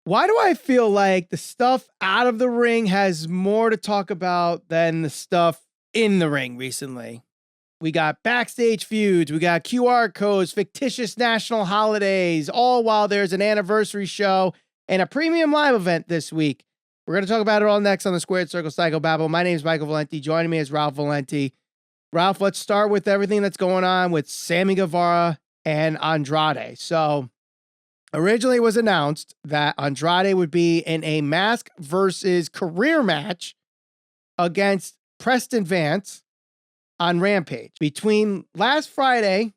Why do I feel like the stuff out of the ring has more to talk about than the stuff in the ring recently? We got backstage feuds, we got QR codes, fictitious national holidays, all while there's an anniversary show and a premium live event this week. We're going to talk about it all next on the Squared Circle Psychobabble. My name is Michael Valenti. Joining me is Ralph Valenti. Ralph, let's start with everything that's going on with Sammy Guevara and Andrade. So, originally it was announced that Andrade would be in a mask versus career match against Preston Vance on Rampage. Between last Friday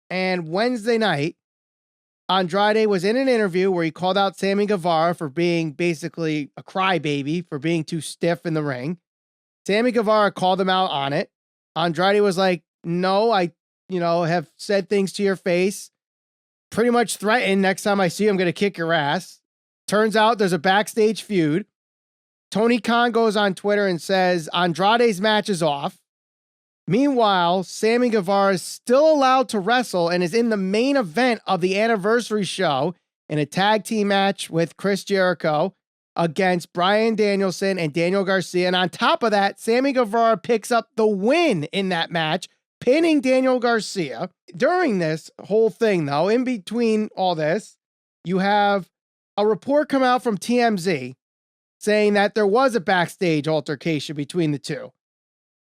and Wednesday night, Andrade was in an interview where he called out Sammy Guevara for being basically a crybaby, for being too stiff in the ring. Sammy Guevara called him out on it. Andrade was like, no, I have said things to your face. Pretty much threatened next time I see you, I'm going to kick your ass. Turns out there's a backstage feud. Tony Khan goes on Twitter and says Andrade's match is off. Meanwhile, Sammy Guevara is still allowed to wrestle and is in the main event of the anniversary show in a tag team match with Chris Jericho against Bryan Danielson and Daniel Garcia. And on top of that, Sammy Guevara picks up the win in that match, pinning Daniel Garcia. During this whole thing, though, in between all this, you have a report come out from TMZ saying that there was a backstage altercation between the two.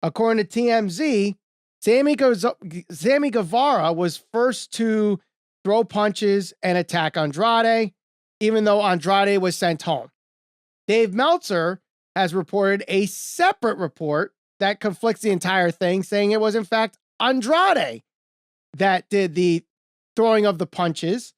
According to TMZ, Sammy Guevara was first to throw punches and attack Andrade, even though Andrade was sent home. Dave Meltzer has reported a separate report that conflicts the entire thing, saying it was in fact Andrade that did the throwing of the punches,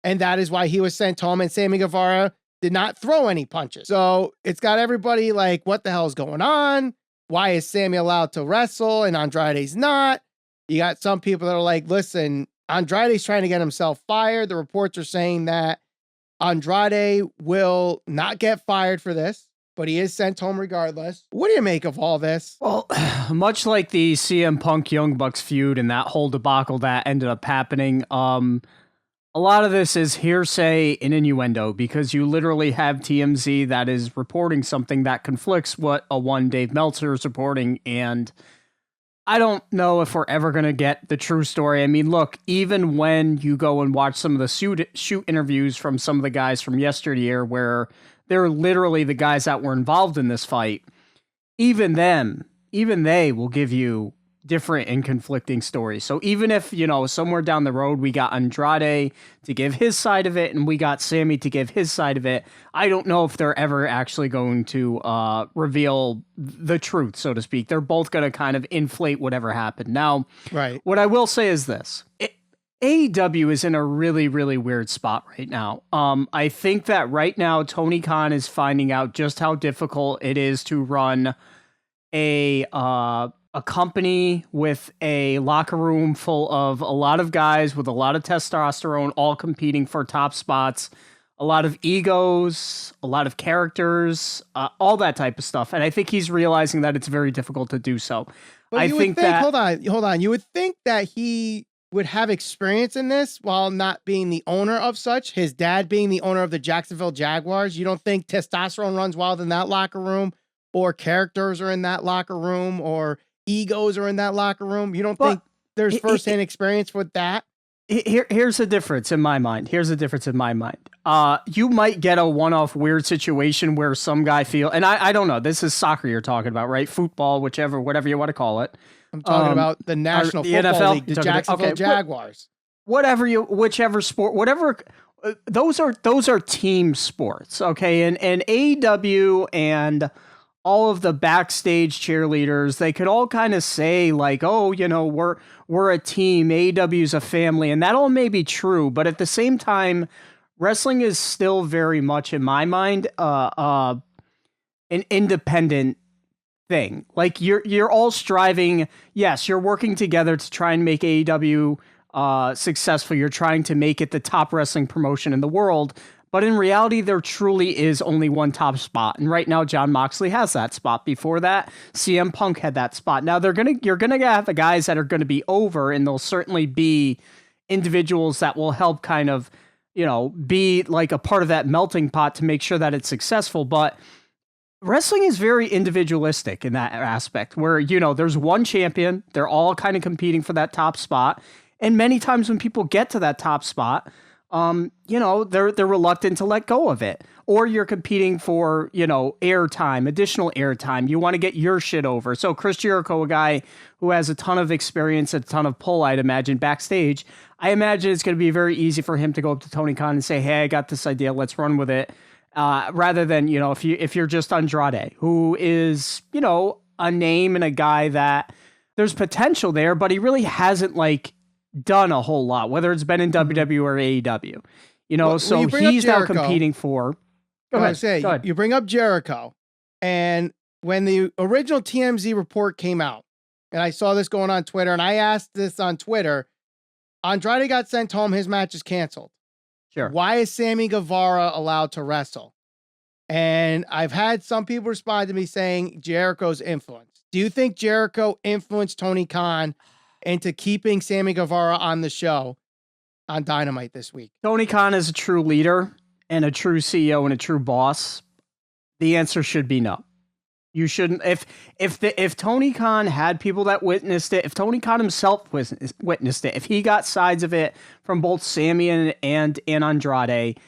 and that is why he was sent home, and Sammy Guevara did not throw any punches. So it's got everybody like, what the hell is going on? Why is Sammy allowed to wrestle and Andrade's not? You got some people that are like, listen, Andrade's trying to get himself fired. The reports are saying that Andrade will not get fired for this, but he is sent home regardless. What do you make of all this? Well, much like the CM Punk Young Bucks feud and that whole debacle that ended up happening, a lot of this is hearsay and innuendo because you literally have TMZ that is reporting something that conflicts what Dave Meltzer is reporting, and I don't know if we're ever going to get the true story. I mean, look, even when you go and watch some of the shoot interviews from some of the guys from yesteryear where they're literally the guys that were involved in this fight, even they will give you different and conflicting stories. So even if, somewhere down the road we got Andrade to give his side of it and we got Sammy to give his side of it, I don't know if they're ever actually going to reveal the truth, so to speak. They're both going to kind of inflate whatever happened. Now, right. What I will say is this. AEW is in a really, really weird spot right now. I think that right now Tony Khan is finding out just how difficult it is to run a company with a locker room full of a lot of guys with a lot of testosterone, all competing for top spots, a lot of egos, a lot of characters, all that type of stuff. And I think he's realizing that it's very difficult to do so. But I think that... Hold on. You would think that he would have experience in this while not being the owner of such, his dad being the owner of the Jacksonville Jaguars. You don't think testosterone runs wild in that locker room, or characters are in that locker room, or egos are in that locker room? You don't think there's firsthand experience with that? Here's the difference in my mind. You might get a one-off weird situation where some guy and I don't know, this is soccer you're talking about, right? Football, whatever you want to call it. I'm talking about the National Football NFL, League, the Jacksonville Jaguars. Whichever sport, whatever. Those are team sports, okay? And AEW and all of the backstage cheerleaders, they could all kind of say like, oh, we're a team, AEW's a family, and that all may be true, but at the same time, wrestling is still very much, in my mind, an independent thing. Like you're all striving, yes, you're working together to try and make AEW successful. You're trying to make it the top wrestling promotion in the world. But in reality, there truly is only one top spot. And right now, Jon Moxley has that spot. Before that, CM Punk had that spot. Now, you're going to have the guys that are going to be over, and there'll certainly be individuals that will help kind of be like a part of that melting pot to make sure that it's successful. But wrestling is very individualistic in that aspect where, there's one champion, they're all kind of competing for that top spot. And many times when people get to that top spot, they're reluctant to let go of it. Or you're competing for, airtime, additional airtime. You want to get your shit over. So Chris Jericho, a guy who has a ton of experience, a ton of pull, I'd imagine, backstage, I imagine it's going to be very easy for him to go up to Tony Khan and say, hey, I got this idea, let's run with it. Rather than, if you're just Andrade, who is, a name and a guy that there's potential there, but he really hasn't done a whole lot, whether it's been in WWE or AEW, so he's now competing for. Go ahead. You bring up Jericho, and when the original TMZ report came out, and I saw this going on Twitter, and I asked this on Twitter, Andrade got sent home, his match is canceled. Sure. Why is Sammy Guevara allowed to wrestle? And I've had some people respond to me saying Jericho's influence. Do you think Jericho influenced Tony Khan into keeping Sammy Guevara on the show on Dynamite this week? Tony Khan is a true leader and a true CEO and a true boss. The answer should be no. You shouldn't. If Tony Khan had people that witnessed it, if Tony Khan himself witnessed it, if he got sides of it from both Sammy and Andrade,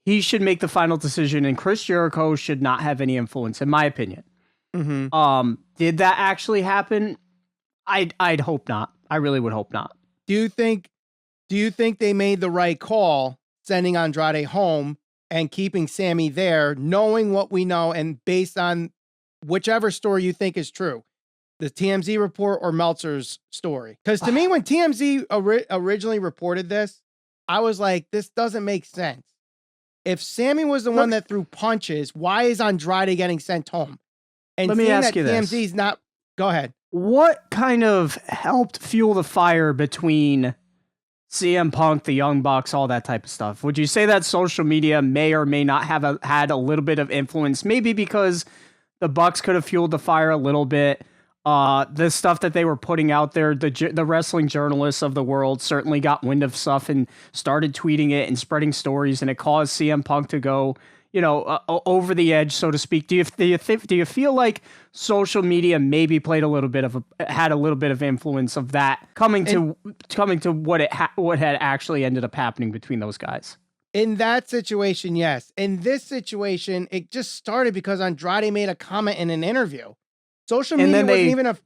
he should make the final decision, and Chris Jericho should not have any influence, in my opinion. Mm-hmm. Did that actually happen? I'd hope not. I really would hope not. Do you think they made the right call sending Andrade home and keeping Sammy there, knowing what we know and based on whichever story you think is true, the TMZ report or Meltzer's story? Because to me, when TMZ originally reported this, I was like, this doesn't make sense. If Sammy was the one that threw punches, why is Andrade getting sent home? And let me ask you TMZ's this. not. Go ahead. What kind of helped fuel the fire between CM Punk, the Young Bucks, all that type of stuff? Would you say that social media may or may not have had a little bit of influence? Maybe because the Bucks could have fueled the fire a little bit. The stuff that they were putting out there, the wrestling journalists of the world certainly got wind of stuff and started tweeting it and spreading stories, and it caused CM Punk to go, over the edge, so to speak. Do you feel like social media maybe had a little bit of influence of that coming to what had actually ended up happening between those guys? In that situation, yes. In this situation, it just started because Andrade made a comment in an interview. Social media wasn't even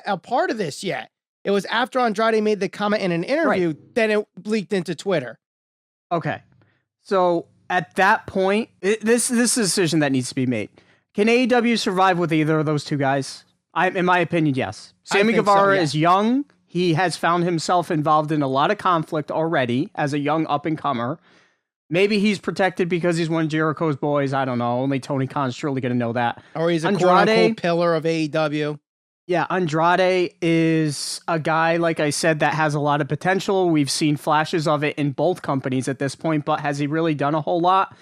a part of this yet. It was after Andrade made the comment in an interview, then it leaked into Twitter. Okay. So at that point, this is a decision that needs to be made. Can AEW survive with either of those two guys? In my opinion, yes. Sammy Guevara is young. He has found himself involved in a lot of conflict already as a young up-and-comer. Maybe he's protected because he's one of Jericho's boys. I don't know. Only Tony Khan's surely going to know that. Or he's a quote-unquote pillar of AEW. Yeah, Andrade is a guy, like I said, that has a lot of potential. We've seen flashes of it in both companies at this point, but has he really done a whole lot?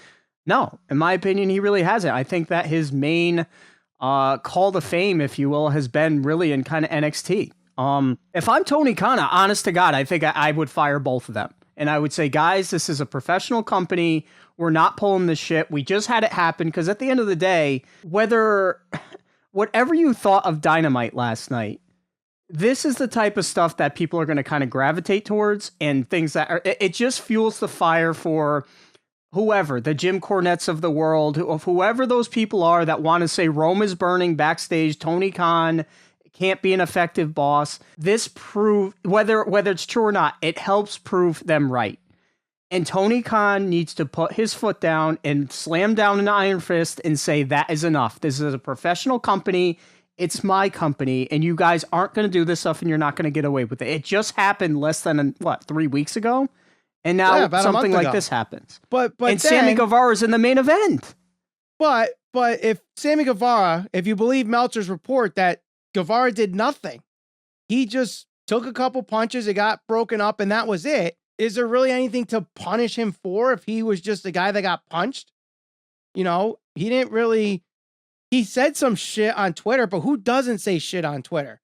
No. In my opinion, he really hasn't. I think that his main call to fame, if you will, has been really in kind of NXT. If I'm Tony Khan, honest to God, I think I would fire both of them. And I would say, guys, this is a professional company. We're not pulling this shit. We just had it happen. Because at the end of the day, whatever you thought of Dynamite last night, this is the type of stuff that people are going to kind of gravitate towards, and things that it just fuels the fire for whoever, the Jim Cornettes of the world, whoever those people are that want to say Rome is burning backstage, Tony Khan can't be an effective boss. This prove whether it's true or not, it helps prove them right. And Tony Khan needs to put his foot down and slam down an iron fist and say, that is enough. This is a professional company. It's my company, and you guys aren't going to do this stuff, and you're not going to get away with it. It just happened less than 3 weeks ago, and now something like this happens. But Sammy Guevara is in the main event. But if Sammy Guevara, if you believe Meltzer's report that Guevara did nothing, he just took a couple punches, it got broken up, and that was it. Is there really anything to punish him for if he was just a guy that got punched? He didn't really. He said some shit on Twitter, but who doesn't say shit on Twitter?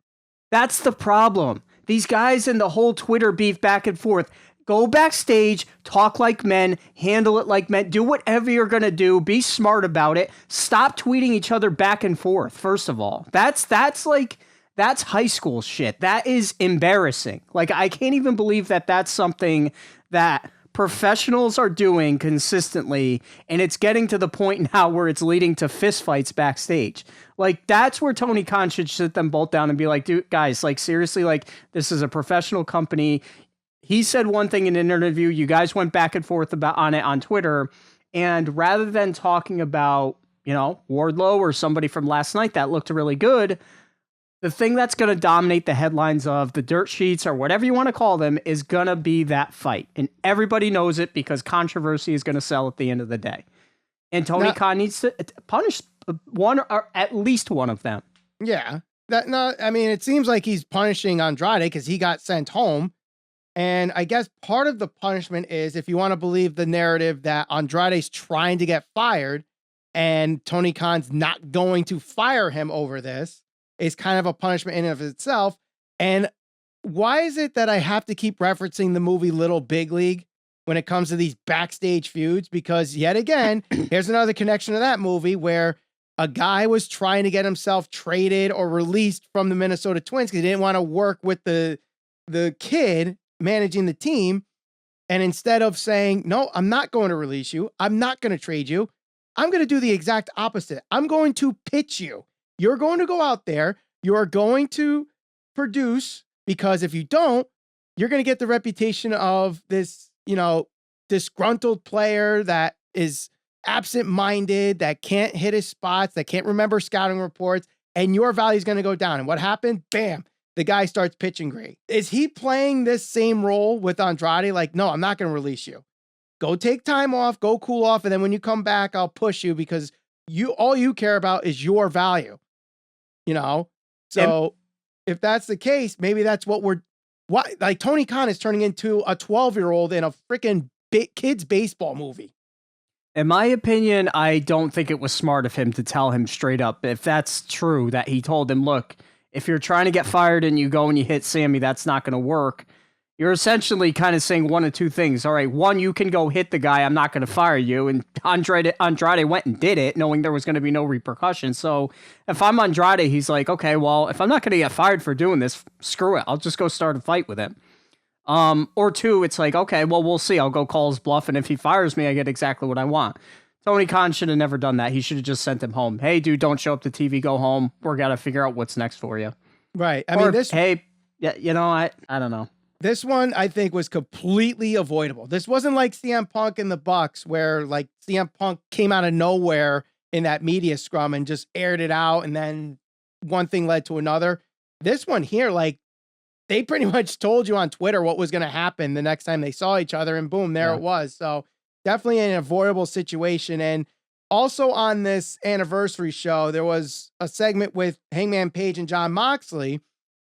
That's the problem. These guys and the whole Twitter beef back and forth. Go backstage, talk like men, handle it like men, do whatever you're going to do, be smart about it. Stop tweeting each other back and forth, first of all. That's high school shit. That is embarrassing. Like, I can't even believe that that's something that professionals are doing consistently, and it's getting to the point now where it's leading to fistfights backstage. Like, that's where Tony Khan should sit them both down and be like, dude, guys, like, seriously, like, this is a professional company. He said one thing in an interview, you guys went back and forth on it on Twitter, and rather than talking about, Wardlow or somebody from last night that looked really good, the thing that's going to dominate the headlines of the dirt sheets or whatever you want to call them is going to be that fight. And everybody knows it because controversy is going to sell at the end of the day. And Tony Khan needs to punish one or at least one of them. Yeah. It seems like he's punishing Andrade because he got sent home. And I guess part of the punishment is, if you want to believe the narrative, that Andrade's trying to get fired and Tony Khan's not going to fire him over this, is kind of a punishment in and of itself. And why is it that I have to keep referencing the movie Little Big League when it comes to these backstage feuds? Because yet again, here's another connection to that movie where a guy was trying to get himself traded or released from the Minnesota Twins because he didn't want to work with the kid managing the team. And instead of saying, no, I'm not going to release you, I'm not going to trade you, I'm going to do the exact opposite. I'm going to pitch you. You're going to go out there, you're going to produce, because if you don't, you're going to get the reputation of this, disgruntled player that is absent-minded, that can't hit his spots, that can't remember scouting reports, and your value is going to go down. And what happened? Bam, the guy starts pitching great. Is he playing this same role with Andrade? Like, no, I'm not going to release you. Go take time off, go cool off, and then when you come back, I'll push you because all you care about is your value. So if that's the case, maybe that's what Tony Khan is turning into a 12-year-old in a freaking kids baseball movie. In my opinion, I don't think it was smart of him to tell him straight up. If that's true, that he told him, look, if you're trying to get fired and you go and you hit Sammy, that's not going to work. You're essentially kind of saying one of two things. All right, one, you can go hit the guy. I'm not going to fire you. And Andrade went and did it, knowing there was going to be no repercussions. So if I'm Andrade, he's like, okay, well, if I'm not going to get fired for doing this, screw it. I'll just go start a fight with him. Or two, it's like, okay, well, we'll see. I'll go call his bluff. And if he fires me, I get exactly what I want. Tony Khan should have never done that. He should have just sent him home. Hey, dude, don't show up to TV. Go home. We're got to figure out what's next for you. Right. I don't know. This one, I think, was completely avoidable. This wasn't like CM Punk and the Bucks, where like CM Punk came out of nowhere in that media scrum and just aired it out, and then one thing led to another. This one here, like, they pretty much told you on Twitter what was going to happen the next time they saw each other, and boom, there it was. So definitely an avoidable situation. And also on this anniversary show, there was a segment with Hangman Page and Jon Moxley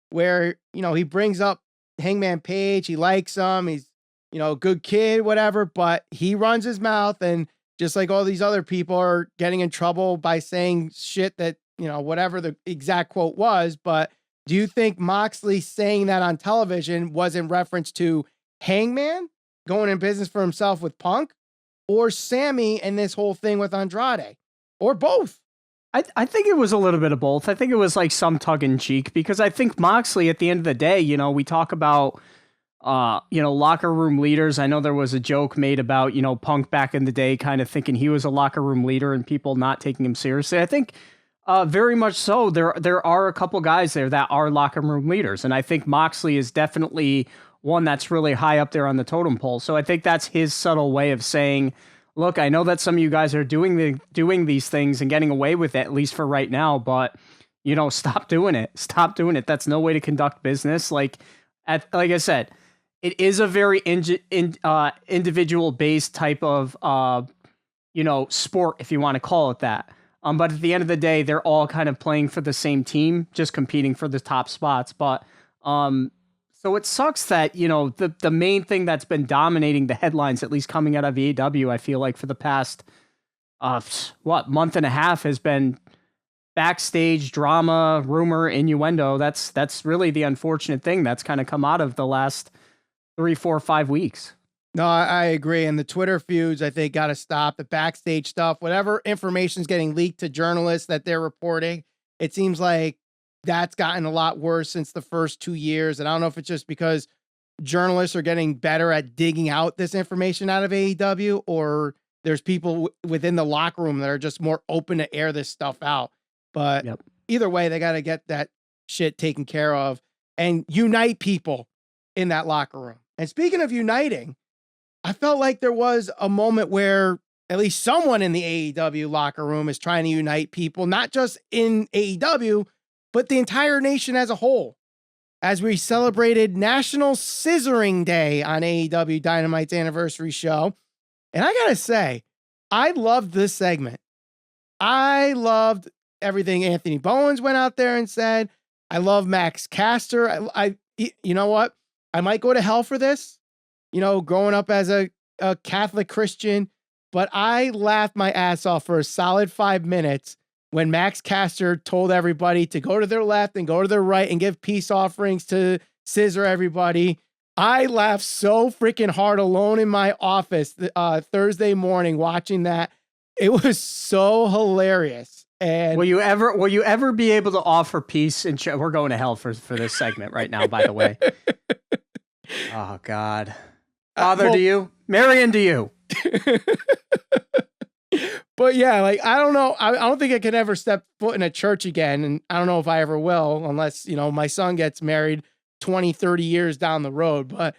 where, he brings up Hangman Page. He likes him. He's, a good kid, whatever, but he runs his mouth, and just like all these other people are getting in trouble by saying shit that, whatever the exact quote was. But do you think Moxley saying that on television was in reference to Hangman going in business for himself with Punk, or Sammy and this whole thing with Andrade, or both? I think it was a little bit of both. I think it was like some tug in cheek, because I think Moxley, at the end of the day, we talk about, locker room leaders. I know there was a joke made about, Punk back in the day kind of thinking he was a locker room leader and people not taking him seriously. I think very much so. There are a couple guys there that are locker room leaders. And I think Moxley is definitely one that's really high up there on the totem pole. So I think that's his subtle way of saying, look, I know that some of you guys are doing these things and getting away with it, at least for right now, but, stop doing it. Stop doing it. That's no way to conduct business. Like I said, it is a very individual-based type of, sport, if you want to call it that. But at the end of the day, they're all kind of playing for the same team, just competing for the top spots. But so it sucks that, the main thing that's been dominating the headlines, at least coming out of AEW, I feel like for the past, month and a half, has been backstage drama, rumor, innuendo. That's really the unfortunate thing that's kind of come out of the last 3, 4, 5 weeks. No, I agree. And the Twitter feuds, I think, got to stop. The backstage stuff, whatever information is getting leaked to journalists that they're reporting, it seems like that's gotten a lot worse since the first 2 years. And I don't know if it's just because journalists are getting better at digging out this information out of AEW, or there's people within the locker room that are just more open to air this stuff out. But either way, they got to get that shit taken care of and unite people in that locker room. And speaking of uniting, I felt like there was a moment where at least someone in the AEW locker room is trying to unite people, not just in AEW, but the entire nation as a whole. As we celebrated National Scissoring Day on AEW Dynamite's anniversary show. And I gotta say, I loved this segment. I loved everything Anthony Bowens went out there and said. I love Max Caster. You know what? I might go to hell for this, growing up as a Catholic Christian, but I laughed my ass off for a solid 5 minutes when Max Caster told everybody to go to their left and go to their right and give peace offerings to scissor everybody. I laughed so freaking hard alone in my office Thursday morning watching that. It was so hilarious. And will you ever be able to offer peace? And we're going to hell for this segment right now, by the way. Oh God. Father to you, Marion to you. But yeah, like, I don't know. I don't think I can ever step foot in a church again. And I don't know if I ever will, unless, my son gets married 20, 30 years down the road. But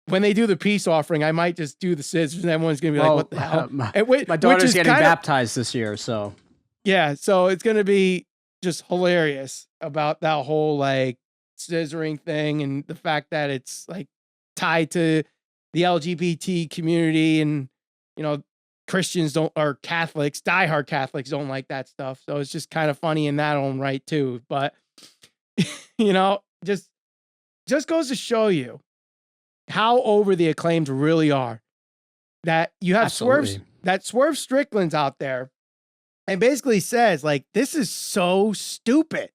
when they do the peace offering, I might just do the scissors and everyone's going to be like, what the hell? My daughter's getting baptized this year. So yeah. So it's going to be just hilarious about that whole like scissoring thing. And the fact that it's like tied to the LGBT community, and, Christians or Catholics, diehard Catholics don't like that stuff. So it's just kind of funny in that own right too. But, just goes to show you how over the Acclaimed really are. That you have Swerve Strickland's out there and basically says like, this is so stupid.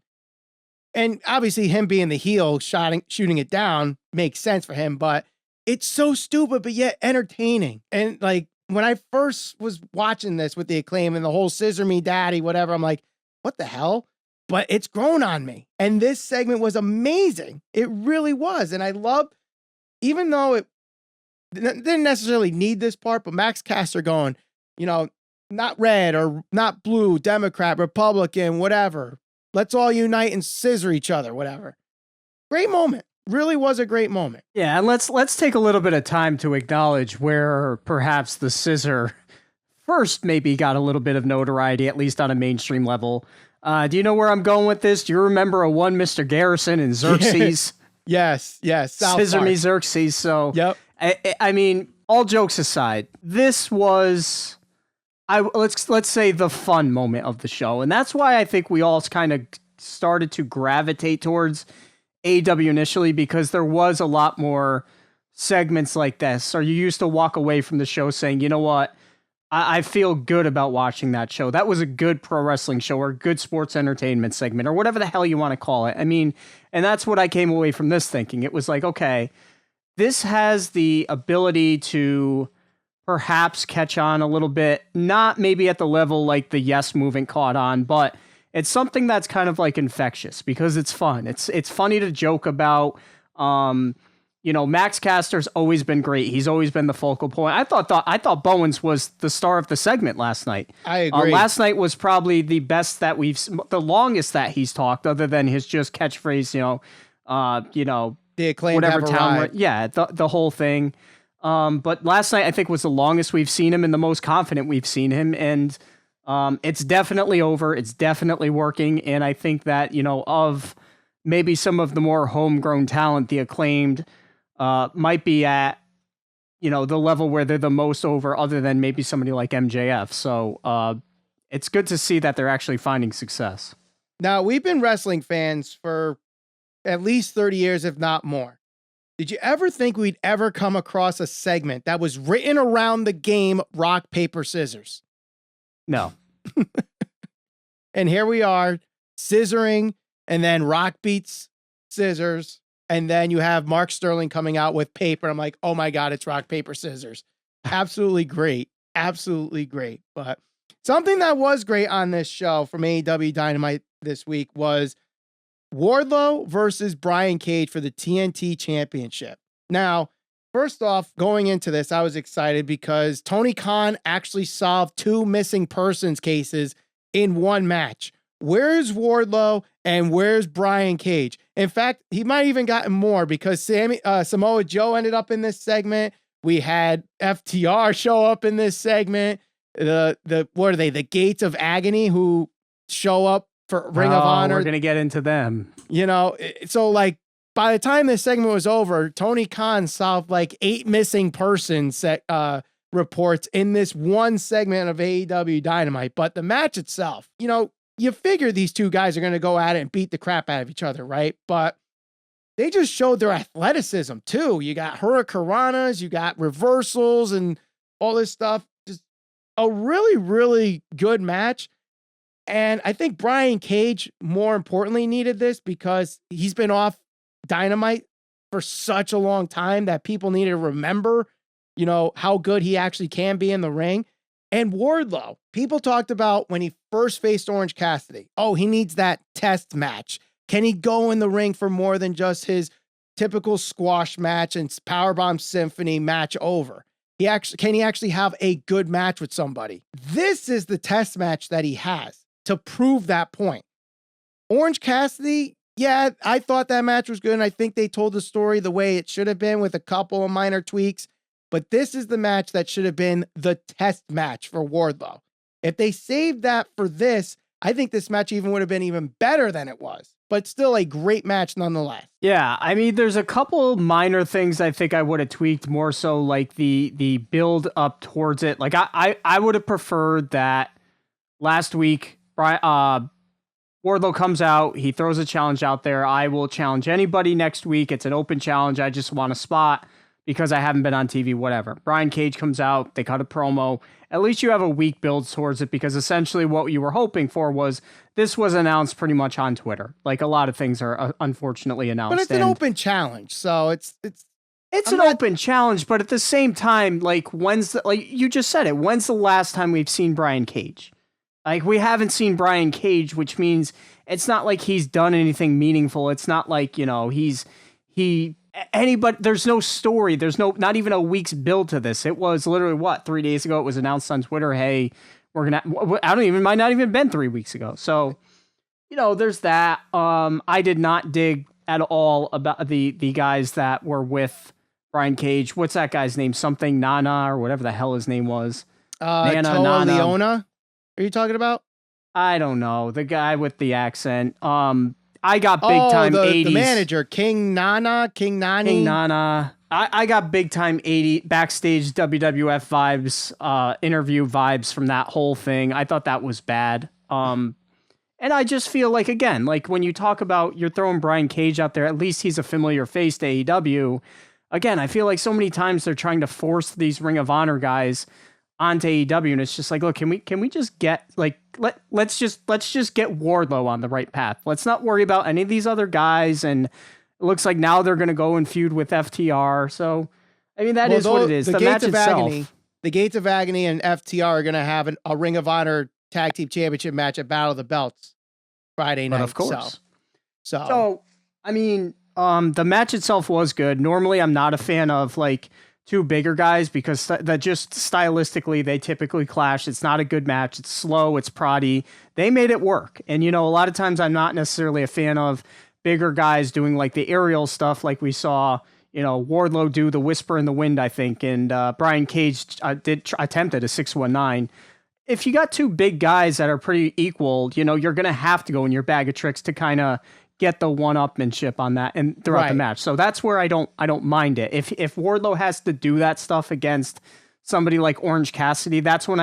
And obviously him being the heel, shooting it down makes sense for him, but it's so stupid, but yet entertaining. And like, when I first was watching this with the Acclaim and the whole scissor me daddy, whatever, I'm like, what the hell? But it's grown on me. And this segment was amazing. It really was. And I loved, even though it didn't necessarily need this part, but Max Caster going, not red or not blue, Democrat, Republican, whatever. Let's all unite and scissor each other, whatever. Great moment. Really was a great moment. Yeah, and let's take a little bit of time to acknowledge where perhaps the scissor first maybe got a little bit of notoriety, at least on a mainstream level. Do you know where I'm going with this? Do you remember a one Mr. Garrison and Xerxes? Yes. Scissor me Xerxes. So, yep. I mean, all jokes aside, this was, let's say, the fun moment of the show, and that's why I think we all kind of started to gravitate towards AEW initially, because there was a lot more segments like this, or you used to walk away from the show saying, you know what, I feel good about watching that show. That was a good pro wrestling show, or a good sports entertainment segment, or whatever the hell you want to call it. I mean, and that's what I came away from this thinking. It was like, okay, this has the ability to perhaps catch on a little bit, not maybe at the level like the Yes Movement caught on, but it's something that's kind of like infectious because it's fun. It's funny to joke about. Max Caster's always been great. He's always been the focal point. I thought Bowens was the star of the segment last night. I agree. Last night was probably the best that the longest that he's talked, other than his just catchphrase. The Acclaimed whatever have town. arrived. Yeah, the whole thing. But last night I think was the longest we've seen him and the most confident we've seen him, and it's definitely over. It's definitely working. And I think that, of maybe some of the more homegrown talent, the Acclaimed might be at, the level where they're the most over, other than maybe somebody like MJF. So it's good to see that they're actually finding success. Now, we've been wrestling fans for at least 30 years, if not more. Did you ever think we'd ever come across a segment that was written around the game rock, paper, scissors? No. And here we are, scissoring, and then rock beats scissors, And then you have Mark Sterling coming out with paper. I'm like, oh my God, it's rock, paper, scissors. Absolutely great. Absolutely great. But something that was great on this show from AEW Dynamite this week was Wardlow versus Brian Cage for the TNT Championship. Now, first off, going into this, I was excited because Tony Khan actually solved 2 missing persons cases in one match. Where's Wardlow and where's Brian Cage? In fact, he might even gotten more because Samoa Joe ended up in this segment. We had FTR show up in this segment. The what are they? The Gates of Agony who show up for Ring of Honor. We're gonna get into them. You know, so like by the time this segment was over, Tony Khan solved like 8 missing persons reports in this one segment of AEW Dynamite. But the match itself, you know, you figure these two guys are going to go at it and beat the crap out of each other, right? But they just showed their athleticism too. You got hurricanranas, you got reversals and all this stuff. Just a really, really good match. And I think Brian Cage, more importantly, needed this because he's been off Dynamite for such a long time that people need to remember, you know, how good he actually can be in the ring. And Wardlow, people talked about when he first faced Orange Cassidy. Oh, he needs that test match. Can he go in the ring for more than just his typical squash match and Powerbomb Symphony match over? Can he actually have a good match with somebody? This is the test match that he has to prove that point. Orange Cassidy, yeah, I thought that match was good, and I think they told the story the way it should have been with a couple of minor tweaks. But this is the match that should have been the test match for Wardlow. If they saved that for this, I think this match even would have been even better than it was. But still a great match nonetheless. Yeah, I mean, there's a couple minor things I think I would have tweaked, more so like the build up towards it. Like I would have preferred that last week, Wardlow comes out, he throws a challenge out there. I will challenge anybody next week. It's an open challenge. I just want a spot because I haven't been on TV, whatever. Brian Cage comes out, they cut a promo. At least you have a week build towards it, because essentially what you were hoping for was this was announced pretty much on Twitter. Like a lot of things are unfortunately announced. But it's an open challenge, so it's an open challenge, but at the same time, like like you just said it, when's the last time we've seen Brian Cage? Like we haven't seen Brian Cage, which means it's not like he's done anything meaningful. It's not like, you know, there's no story. There's not even a week's build to this. It was literally 3 days ago. It was announced on Twitter. Hey, might not even been 3 weeks ago. So, you know, there's that. I did not dig at all about the guys that were with Brian Cage. What's that guy's name? Something Nana or whatever the hell his name was. Toa Leona. Are you talking about? I don't know. The guy with the accent. I got big time 80s. The manager, King Nani. I got big time 80 backstage WWF vibes, interview vibes from that whole thing. I thought that was bad. And I just feel like, again, like when you talk about you're throwing Brian Cage out there, at least he's a familiar face to AEW. Again, I feel like so many times they're trying to force these Ring of Honor guys onto AEW, and it's just like, look, can we just get like let's just get Wardlow on the right path. Let's not worry about any of these other guys. And it looks like now they're going to go and feud with FTR. So I mean, that is what it is. The match itself. The Gates of Agony and FTR are going to have a Ring of Honor Tag Team Championship match at Battle of the Belts Friday night. But of course. So I mean, the match itself was good. Normally, I'm not a fan of like two bigger guys because that just stylistically they typically clash. It's not a good match. It's slow. It's proddy. They made it work. And, you know, a lot of times I'm not necessarily a fan of bigger guys doing like the aerial stuff like we saw, you know, Wardlow do the Whisper in the Wind, I think. And Brian Cage attempted a 619. If you got two big guys that are pretty equal, you know, you're going to have to go in your bag of tricks to kind of get the one-upmanship on that and throughout the match. So that's where I don't mind it. If Wardlow has to do that stuff against somebody like Orange Cassidy, that's when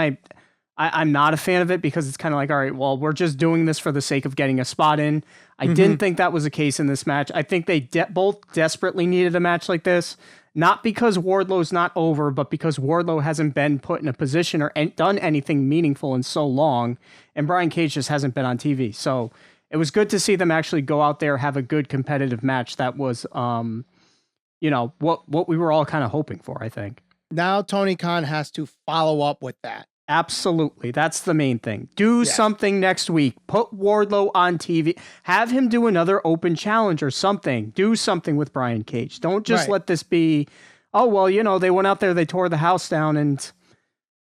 I'm not a fan of it, because it's kind of like, all right, well, we're just doing this for the sake of getting a spot in. I didn't think that was the case in this match. I think they both desperately needed a match like this, not because Wardlow's not over, but because Wardlow hasn't been put in a position or done anything meaningful in so long, and Brian Cage just hasn't been on TV. So it was good to see them actually go out there, have a good competitive match. That was, what we were all kind of hoping for, I think. Now Tony Khan has to follow up with that. Absolutely. That's the main thing. Do something next week. Put Wardlow on TV. Have him do another open challenge or something. Do something with Brian Cage. Don't just let this be, they went out there, they tore the house down, and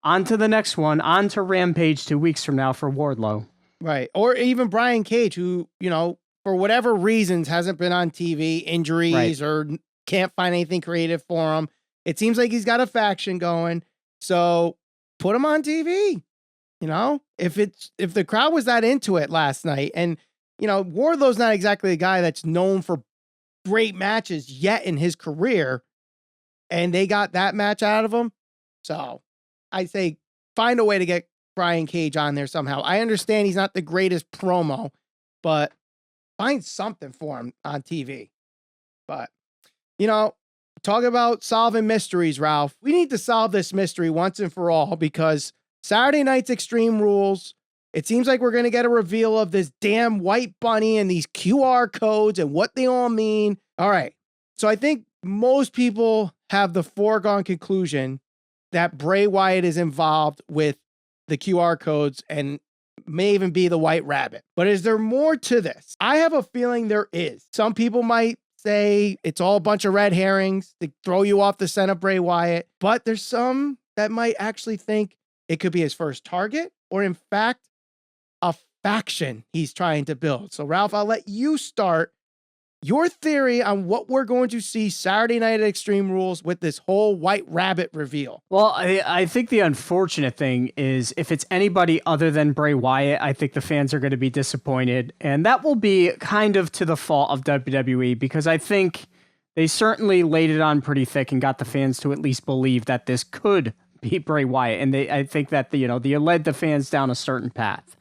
on to the next one. On to Rampage 2 weeks from now for Wardlow. Right. Or even Brian Cage, who, for whatever reasons hasn't been on TV, injuries, or can't find anything creative for him. It seems like he's got a faction going. So put him on TV. If the crowd was that into it last night, and Wardlow's not exactly a guy that's known for great matches yet in his career, and they got that match out of him. So I say find a way to get Brian Cage on there somehow. I understand he's not the greatest promo, but find something for him on TV. But talk about solving mysteries, Ralph. We need to solve this mystery once and for all, because Saturday night's Extreme Rules, it seems like we're going to get a reveal of this damn white bunny and these QR codes and what they all mean. All right. So I think most people have the foregone conclusion that Bray Wyatt is involved with the QR codes and may even be the White Rabbit. But is there more to this? I have a feeling there is. Some people might say it's all a bunch of red herrings to throw you off the scent of Bray Wyatt, but there's some that might actually think it could be his first target, or in fact, a faction he's trying to build. So Ralph, I'll let you start your theory on what we're going to see Saturday night at Extreme Rules with this whole White Rabbit reveal. Well, I think the unfortunate thing is if it's anybody other than Bray Wyatt, I think the fans are going to be disappointed. And that will be kind of to the fault of WWE, because I think they certainly laid it on pretty thick and got the fans to at least believe that this could be Bray Wyatt. And I think that they led the fans down a certain path.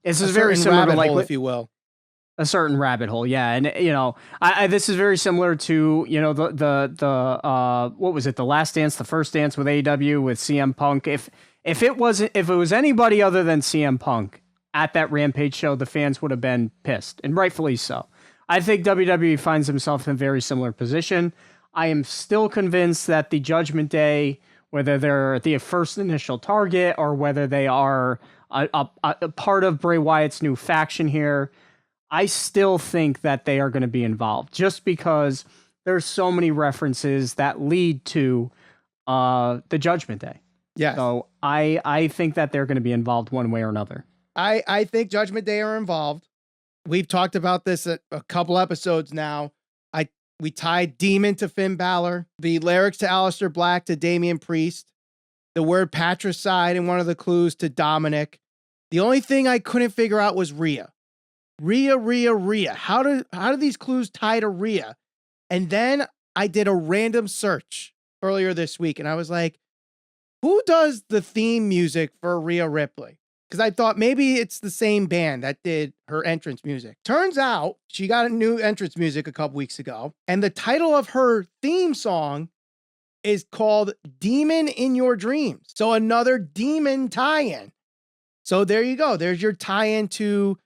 This is very similar to, like, if you will. A certain rabbit hole, yeah, and this is very similar to the what was it, the Last Dance, the First Dance with AEW with CM Punk. If it was anybody other than CM Punk at that Rampage show, the fans would have been pissed, and rightfully so. I think WWE finds himself in a very similar position. I am still convinced that the Judgment Day, whether they're the first initial target or whether they are a part of Bray Wyatt's new faction here, I still think that they are going to be involved, just because there's so many references that lead to the Judgment Day. Yeah. So I think that they're going to be involved one way or another. I think Judgment Day are involved. We've talked about this a couple episodes now. We tied Demon to Finn Balor, the lyrics to Aleister Black to Damian Priest, the word patricide in one of the clues to Dominic. The only thing I couldn't figure out was Rhea. Rhea. How do these clues tie to Rhea? And then I did a random search earlier this week, and I was like, who does the theme music for Rhea Ripley? Because I thought maybe it's the same band that did her entrance music. Turns out she got a new entrance music a couple weeks ago, and the title of her theme song is called Demon in Your Dreams. So another demon tie-in. So there you go. There's your tie-in to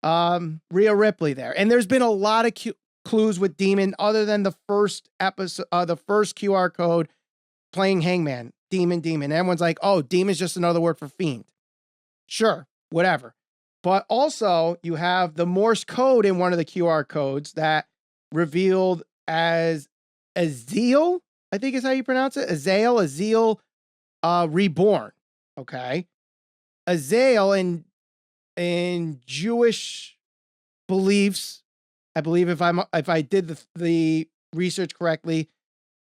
Rhea Ripley there. And there's been a lot of clues with Demon other than the first episode, the first QR code playing Hangman, Demon. Everyone's like, oh, Demon's just another word for fiend. Sure, whatever. But also you have the Morse code in one of the QR codes that revealed as Ezekiel, I think is how you pronounce it. Ezekiel, reborn. Okay. Ezekiel in Jewish beliefs, I believe if I did the research correctly,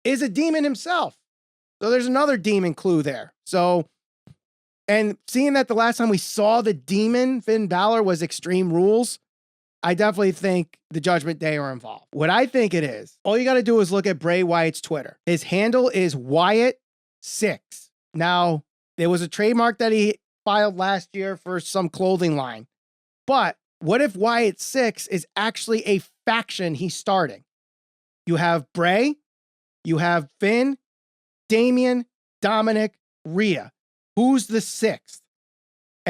is a demon himself. So there's another demon clue there. So, and seeing that the last time we saw the demon Finn Balor was Extreme Rules, I definitely think the Judgment Day are involved. What I think it is, all you got to do is look at Bray Wyatt's Twitter. His handle is Wyatt6. Now, there was a trademark that he filed last year for some clothing line. But what if Wyatt6 is actually a faction he's starting? You have Bray, you have Finn, Damian, Dominic, Rhea. Who's the sixth?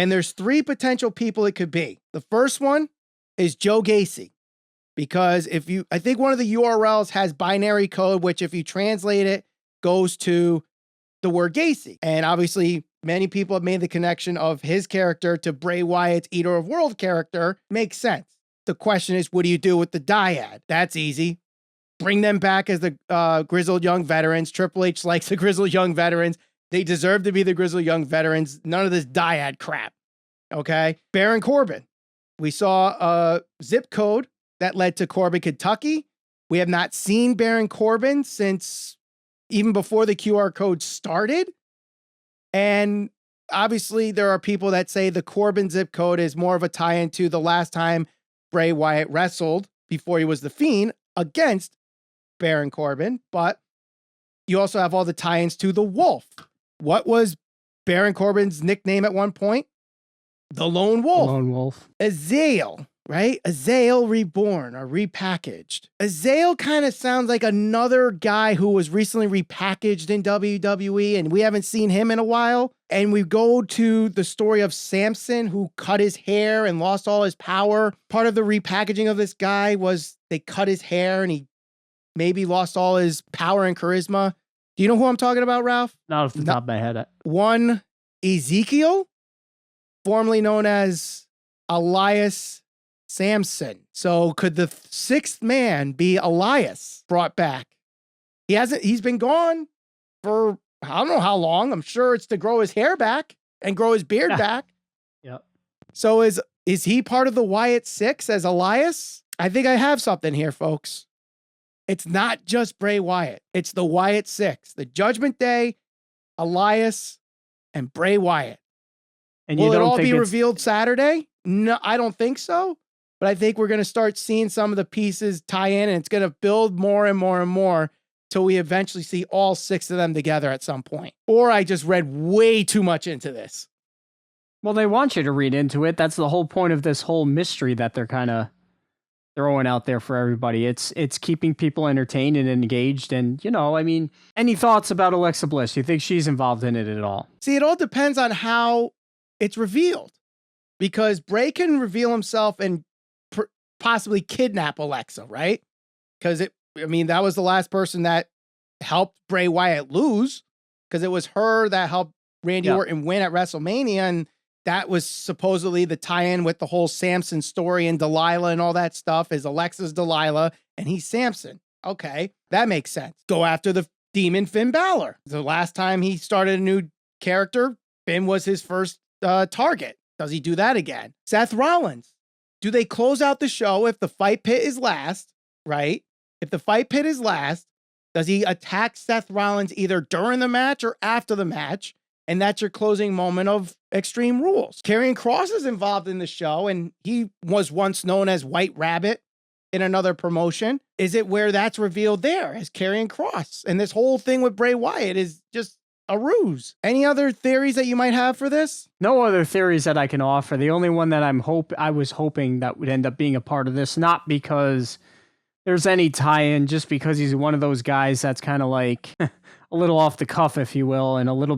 And there's 3 potential people it could be. The first one is Joe Gacy. Because I think one of the URLs has binary code, which if you translate it, goes to the word Gacy. And obviously, many people have made the connection of his character to Bray Wyatt's Eater of World character. Makes sense. The question is, what do you do with the dyad? That's easy. Bring them back as the grizzled young veterans. Triple H likes the grizzled young veterans. They deserve to be the grizzled young veterans. None of this dyad crap. Okay? Baron Corbin. We saw a zip code that led to Corbin, Kentucky. We have not seen Baron Corbin since even before the QR code started. And obviously, there are people that say the Corbin zip code is more of a tie-in to the last time Bray Wyatt wrestled before he was the Fiend against Baron Corbin. But you also have all the tie-ins to the Wolf. What was Baron Corbin's nickname at one point? The Lone Wolf. Lone Wolf. Ezekiel, right? Ezekiel reborn or repackaged. Ezekiel kind of sounds like another guy who was recently repackaged in WWE, and we haven't seen him in a while. And we go to the story of Samson, who cut his hair and lost all his power. Part of the repackaging of this guy was they cut his hair and he maybe lost all his power and charisma. Do you know who I'm talking about, Ralph? Not off the top of my head. One Ezekiel, formerly known as Elias Samson. So could the 6th man be Elias brought back? He's been gone for I don't know how long. I'm sure it's to grow his hair back and grow his beard back. Yep. So is he part of the Wyatt 6 as Elias? I think I have something here, folks. It's not just Bray Wyatt. It's the Wyatt 6. The Judgment Day, Elias, and Bray Wyatt. And Will it all be revealed Saturday? No, I don't think so. But I think we're going to start seeing some of the pieces tie in, and it's going to build more and more and more till we eventually see all 6 of them together at some point. Or I just read way too much into this. Well, they want you to read into it. That's the whole point of this whole mystery that they're kind of throwing out there for everybody. It's keeping people entertained and engaged. And, I mean, any thoughts about Alexa Bliss? You think she's involved in it at all? See, it all depends on how it's revealed. Because Bray can reveal himself and possibly kidnap Alexa, right? Because that was the last person that helped Bray Wyatt lose, because it was her that helped Randy Orton win at WrestleMania, and that was supposedly the tie-in with the whole Samson story and Delilah and all that stuff, is Alexa's Delilah and he's Samson. Okay, that makes sense. Go after the demon Finn Balor. The last time he started a new character, Finn was his first target. Does he do that again? Seth Rollins. Do they close out the show if the fight pit is last, right? If the fight pit is last, does he attack Seth Rollins either during the match or after the match? And that's your closing moment of Extreme Rules. Karrion Kross is involved in the show, and he was once known as White Rabbit in another promotion. Is it where that's revealed there as Karrion Kross? And this whole thing with Bray Wyatt is just a ruse. Any other theories that you might have for this? No other theories that I can offer. The only one that I was hoping that would end up being a part of this, not because there's any tie-in, just because he's one of those guys that's kind of like a little off the cuff, if you will, and a little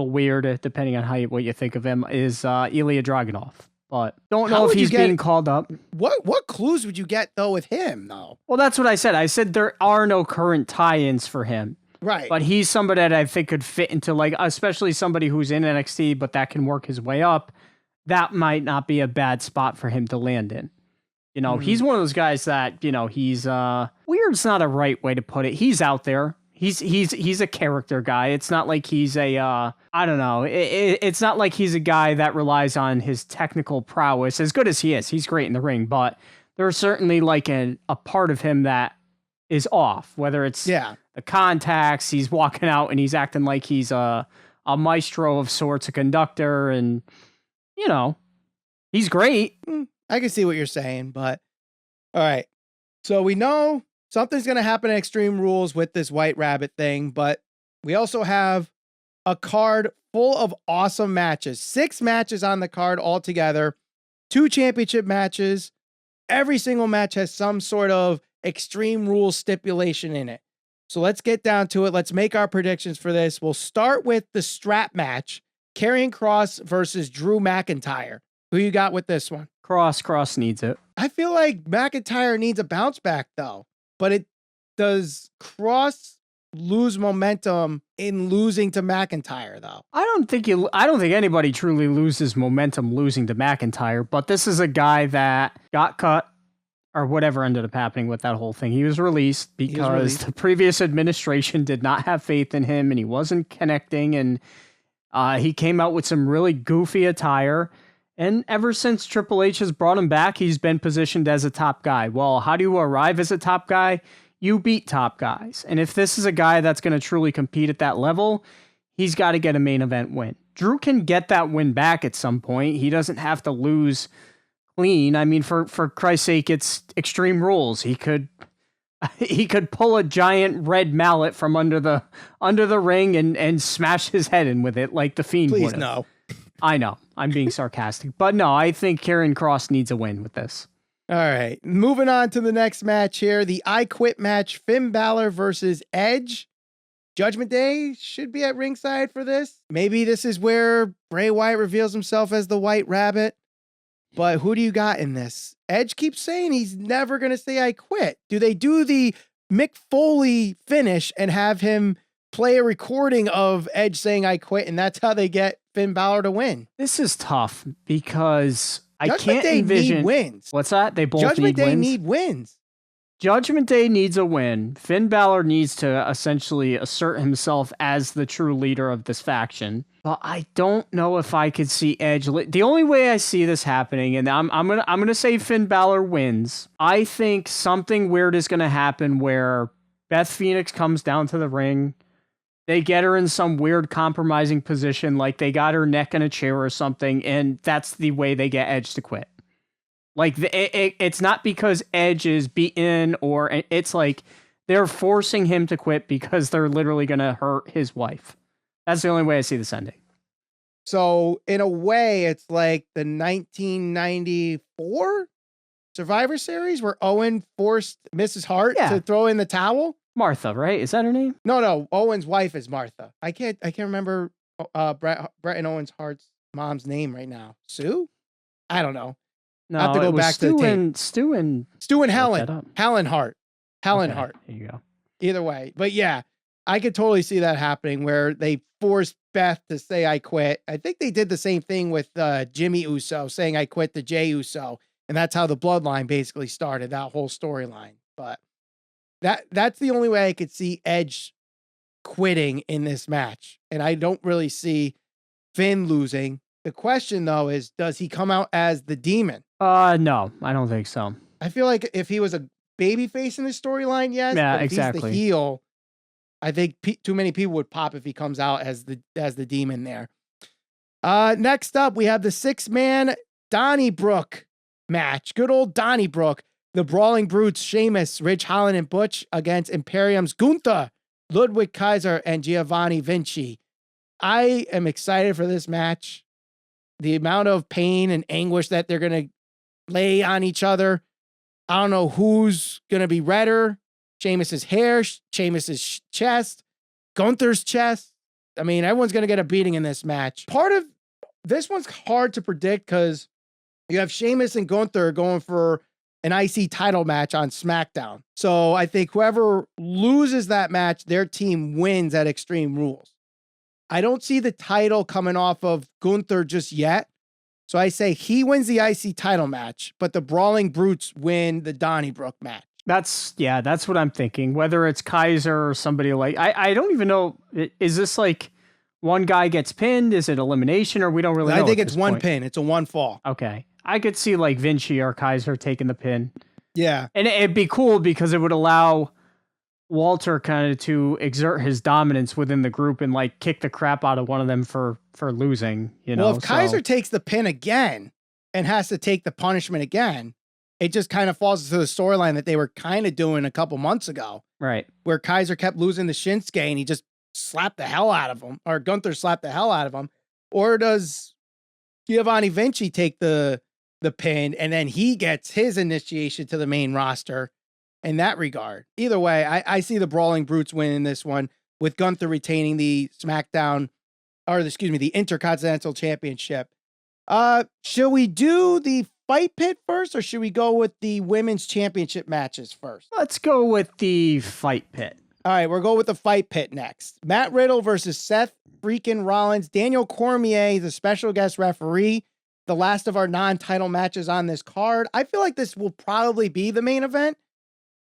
weird, depending on what you think of him, is Ilya Dragunov. But don't know if he's being called up. What clues would you get, though, with him, though? Well, that's what I said. I said there are no current tie-ins for him. Right. But he's somebody that I think could fit into, especially somebody who's in NXT, but that can work his way up. That might not be a bad spot for him to land in. He's one of those guys that, he's weird's not a right way to put it. He's out there. He's a character guy. It's not like he's I don't know. It's not like he's a guy that relies on his technical prowess. As good as he is, he's great in the ring, but there's certainly a part of him that is off, whether it's the contacts, he's walking out and he's acting like he's a maestro of sorts, a conductor, and he's great. I can see what you're saying, but all right. So we know something's going to happen at Extreme Rules with this White Rabbit thing, but we also have a card full of awesome matches. 6 matches on the card altogether, 2 championship matches. Every single match has some sort of Extreme Rules stipulation in it. So let's get down to it. Let's make our predictions for this. We'll start with the strap match. Karrion Kross versus Drew McIntyre. Who you got with this one? Cross needs it. I feel like McIntyre needs a bounce back though, but does Kross lose momentum in losing to McIntyre though? I don't think anybody truly loses momentum losing to McIntyre, but this is a guy that got cut or whatever ended up happening with that whole thing. He was released because the previous administration did not have faith in him and he wasn't connecting, and he came out with some really goofy attire. And ever since Triple H has brought him back, he's been positioned as a top guy. Well, how do you arrive as a top guy? You beat top guys. And if this is a guy that's going to truly compete at that level, he's got to get a main event win. Drew can get that win back at some point. He doesn't have to lose clean. I mean, for Christ's sake, it's Extreme Rules. He could pull a giant red mallet from under the ring and smash his head in with it like the Fiend would. Please no. I know. I'm being sarcastic. But no, I think Karrion Kross needs a win with this. All right. Moving on to the next match here. The I Quit match. Finn Balor versus Edge. Judgment Day should be at ringside for this. Maybe this is where Bray Wyatt reveals himself as the White Rabbit. But who do you got in this? Edge keeps saying he's never going to say I quit. Do they do the Mick Foley finish and have him play a recording of Edge saying I quit, and that's how they get Finn Balor to win? This is tough because I Judgment can't Day envision need wins. What's that? They both Judgment Day wins? need wins. Judgment Day needs a win. Finn Balor needs to essentially assert himself as the true leader of this faction. But I don't know if I could see Edge. The only way I see this happening, and I'm gonna say Finn Balor wins. I think something weird is gonna happen where Beth Phoenix comes down to the ring. They get her in some weird compromising position, like they got her neck in a chair or something, and that's the way they get Edge to quit. Like, it's not because Edge is beaten, or it's like they're forcing him to quit because they're literally going to hurt his wife. That's the only way I see this ending. So, in a way, it's like the 1994 Survivor Series where Owen forced Mrs. Hart to throw in the towel. Martha, right? Is that her name? No. Owen's wife is Martha. I can't remember Brett and Owen's Hart's mom's name right now. Sue? I don't know. No, I have to go back to the tape. Stu and Helen. Helen Hart. Hart. There you go. Either way. But yeah, I could totally see that happening where they forced Beth to say I quit. I think they did the same thing with Jimmy Uso saying I quit to Jey Uso. And that's how the bloodline basically started, that whole storyline. But that's the only way I could see Edge quitting in this match. And I don't really see Finn losing. The question, though, is does he come out as the demon? No, I don't think so. I feel like if he was a babyface in the storyline, yes. Yeah, but if exactly. he's the heel, I think too many people would pop if he comes out as the demon there. Next up, we have the 6-man Donnybrook match. Good old Donnybrook. The Brawling Brutes, Sheamus, Ridge Holland, and Butch against Imperium's Gunther, Ludwig Kaiser, and Giovanni Vinci. I am excited for this match. The amount of pain and anguish that they're going to lay on each other. I don't know who's going to be redder. Sheamus's hair, Sheamus's chest, Gunther's chest. I mean, everyone's going to get a beating in this match. Part of this one's hard to predict because you have Sheamus and Gunther going for an IC title match on SmackDown. So I think whoever loses that match, their team wins at Extreme Rules. I don't see the title coming off of Gunther just yet. So I say he wins the IC title match, but the Brawling Brutes win the Donnybrook match. That's what I'm thinking. Whether it's Kaiser or somebody like, I don't even know. Is this like one guy gets pinned? Is it elimination, or we don't really know? I think it's one pin. It's a one fall. Okay. I could see like Vinci or Kaiser taking the pin. Yeah. And it'd be cool because it would allow Walter kind of to exert his dominance within the group and like kick the crap out of one of them for losing, you know. Well, if Kaiser takes the pin again and has to take the punishment again, it just kind of falls into the storyline that they were kind of doing a couple months ago. Right. Where Kaiser kept losing the Shinsuke and he just slapped the hell out of him, or Gunther slapped the hell out of him. Or does Giovanni Vinci take the pin and then he gets his initiation to the main roster in that regard? Either way, I see the Brawling Brutes winning this one with Gunther retaining the SmackDown the Intercontinental Championship. Should we do the fight pit first, or should we go with the women's championship matches first? Let's go with the fight pit. All right, we'll go with the fight pit next. Matt Riddle versus Seth freaking Rollins. Daniel Cormier, the special guest referee. The last of our non-title matches on this card. I feel like this will probably be the main event,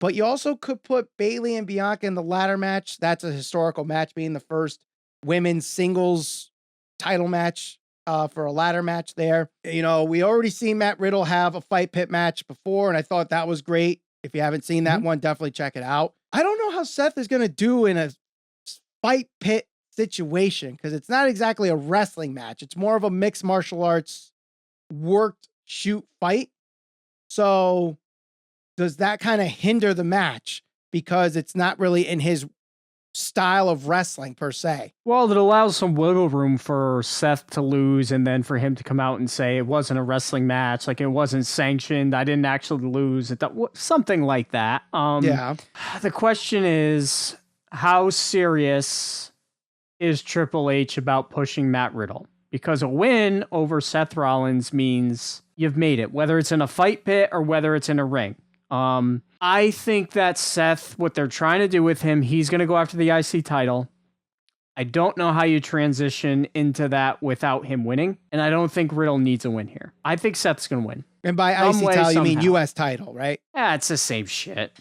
but you also could put Bayley and Bianca in the ladder match. That's a historical match, being the first women's singles title match for a ladder match there. You know, we already seen Matt Riddle have a fight pit match before, and I thought that was great. If you haven't seen that one, definitely check it out. I don't know how Seth is going to do in a fight pit situation, because it's not exactly a wrestling match. It's more of a mixed martial arts worked shoot fight. So does that kind of hinder the match because it's not really in his style of wrestling per se? Well, it allows some wiggle room for Seth to lose and then for him to come out and say it wasn't a wrestling match, like it wasn't sanctioned, I didn't actually lose, something like that. Yeah. The question is, how serious is Triple H about pushing Matt Riddle? Because a win over Seth Rollins means you've made it, whether it's in a fight pit or whether it's in a ring. I think that Seth, what they're trying to do with him, he's going to go after the IC title. I don't know how you transition into that without him winning, and I don't think Riddle needs a win here. I think Seth's going to win. And by IC title, you mean US title, right? Yeah, it's the same shit.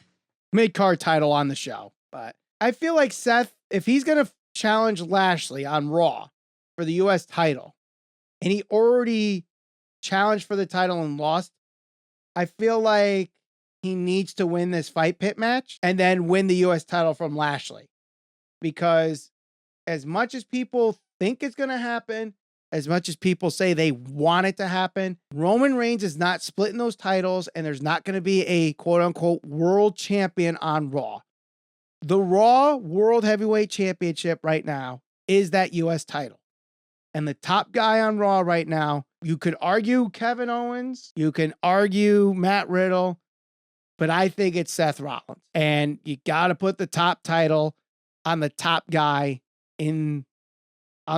Mid-card title on the show. But I feel like Seth, if he's going to challenge Lashley on Raw for the US title, and he already challenged for the title and lost, I feel like he needs to win this fight pit match and then win the US title from Lashley. Because as much as people think it's going to happen, as much as people say they want it to happen, Roman Reigns is not splitting those titles, and there's not going to be a quote-unquote world champion on Raw. The Raw World Heavyweight Championship right now is that US title. And the top guy on Raw right now, you could argue Kevin Owens, you can argue Matt Riddle, but I think it's Seth Rollins. And you got to put the top title on the top guy on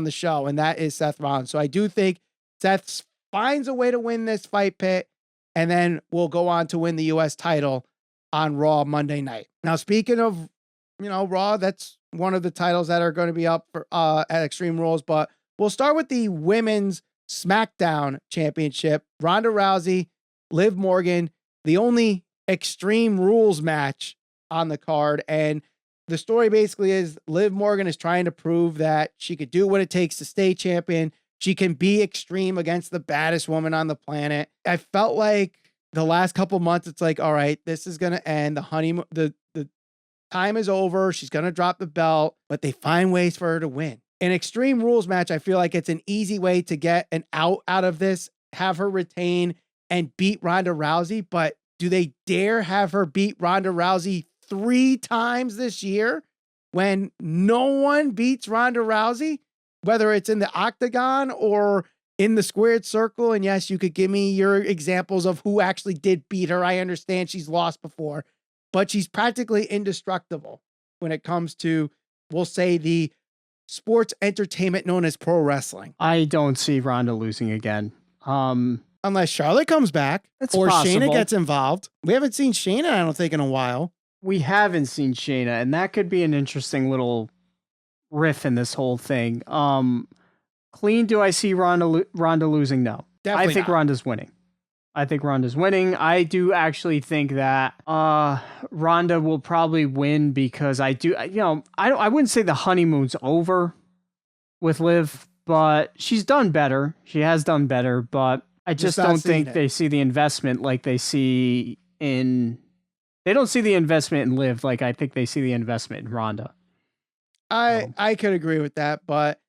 the show, and that is Seth Rollins. So I do think Seth finds a way to win this fight pit, and then we'll go on to win the US title on Raw Monday night. Now, speaking of, Raw, that's one of the titles that are going to be up for at Extreme Rules, but we'll start with the Women's SmackDown Championship. Ronda Rousey, Liv Morgan, the only Extreme Rules match on the card. And the story basically is Liv Morgan is trying to prove that she could do what it takes to stay champion. She can be extreme against the baddest woman on the planet. I felt like the last couple months, it's like, all right, this is going to end. The honeymoon, the time is over. She's going to drop the belt, but they find ways for her to win. An Extreme Rules match, I feel like it's an easy way to get an out of this, have her retain and beat Ronda Rousey. But do they dare have her beat Ronda Rousey 3 times this year when no one beats Ronda Rousey, whether it's in the octagon or in the squared circle? And yes, you could give me your examples of who actually did beat her. I understand she's lost before, but she's practically indestructible when it comes to, we'll say, the sports entertainment known as pro wrestling. I don't see Ronda losing again. Unless Charlotte comes back or possible. Shayna gets involved. We haven't seen Shayna, I don't think, in a while. We haven't seen Shayna, and that could be an interesting little riff in this whole thing. Clean, do I see Ronda losing? No. Definitely I think not. Ronda's winning. I do actually think that Ronda will probably win because I wouldn't say the honeymoon's over with Liv, but she's done better. She has done better, but I just don't think they see the investment like they see in... They don't see the investment in Liv like I think they see the investment in Ronda. I could agree with that, but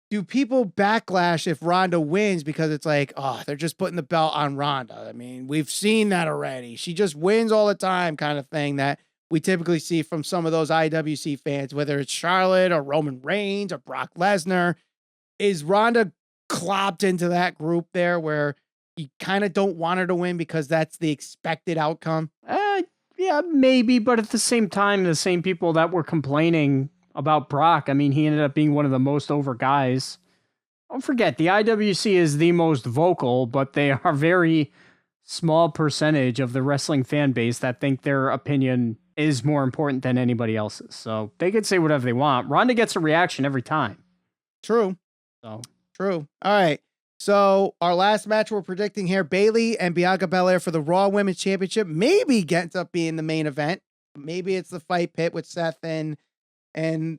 do people backlash if Ronda wins because it's like, oh, they're just putting the belt on Ronda? I mean, we've seen that already. She just wins all the time kind of thing that we typically see from some of those IWC fans, whether it's Charlotte or Roman Reigns or Brock Lesnar. Is Ronda clopped into that group there where you kind of don't want her to win because that's the expected outcome? Yeah, maybe, but at the same time, the same people that were complaining about Brock, I mean, he ended up being one of the most over guys Don't forget, the IWC is the most vocal, but they are very small percentage of the wrestling fan base that think their opinion is more important than anybody else's. So they could say whatever they want. Ronda gets a reaction every time. True. So true. All right. So our last match we're predicting here, Bayley and Bianca Belair for the Raw Women's Championship, maybe gets up being the main event. Maybe it's the fight pit with Seth and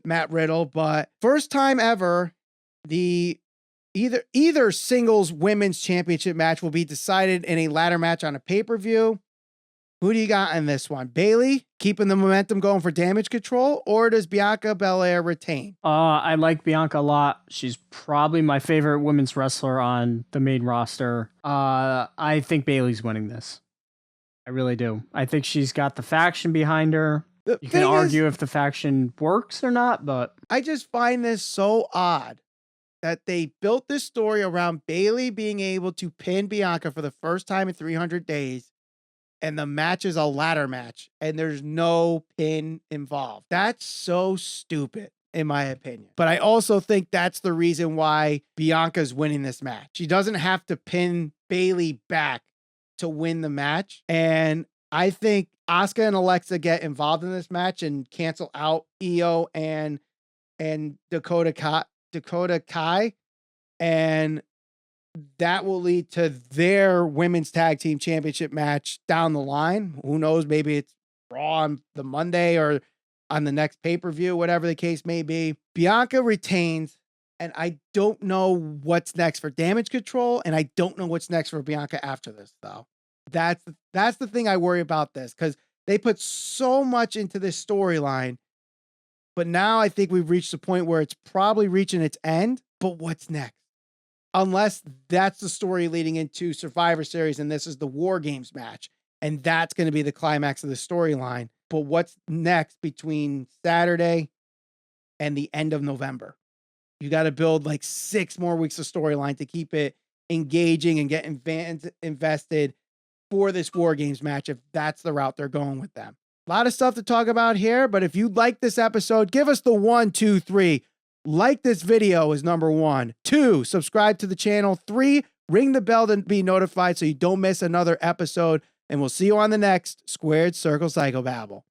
Matt Riddle, but first time ever, the either singles women's championship match will be decided in a ladder match on a pay-per-view. Who do you got in this one? Bayley keeping the momentum going for Damage Control, or does Bianca Belair retain? I like Bianca a lot. She's probably my favorite women's wrestler on the main roster. I think Bayley's winning this. I really do. I think she's got the faction behind her. You can argue if the faction works or not, but I just find this so odd that they built this story around Bayley being able to pin Bianca for the first time in 300 days. And the match is a ladder match and there's no pin involved. That's so stupid, in my opinion. But I also think that's the reason why Bianca's winning this match. She doesn't have to pin Bayley back to win the match. And I think Asuka and Alexa get involved in this match and cancel out Io and Dakota Kai. And that will lead to their women's tag team championship match down the line. Who knows? Maybe it's Raw on the Monday or on the next pay-per-view, whatever the case may be. Bianca retains, and I don't know what's next for Damage Control, and I don't know what's next for Bianca after this, though. That's the thing I worry about this, because they put so much into this storyline, but now I think we've reached the point where it's probably reaching its end, but what's next? Unless that's the story leading into Survivor Series and this is the War Games match. And that's going to be the climax of the storyline. But what's next between Saturday and the end of November? You got to build like 6 more weeks of storyline to keep it engaging and get invested for this War Games match if that's the route they're going with them. A lot of stuff to talk about here, but if you like this episode, give us the 1, 2, 3. Like this video is number 1. 2, subscribe to the channel. 3, ring the bell to be notified so you don't miss another episode. And we'll see you on the next Squared Circle Psychobabble.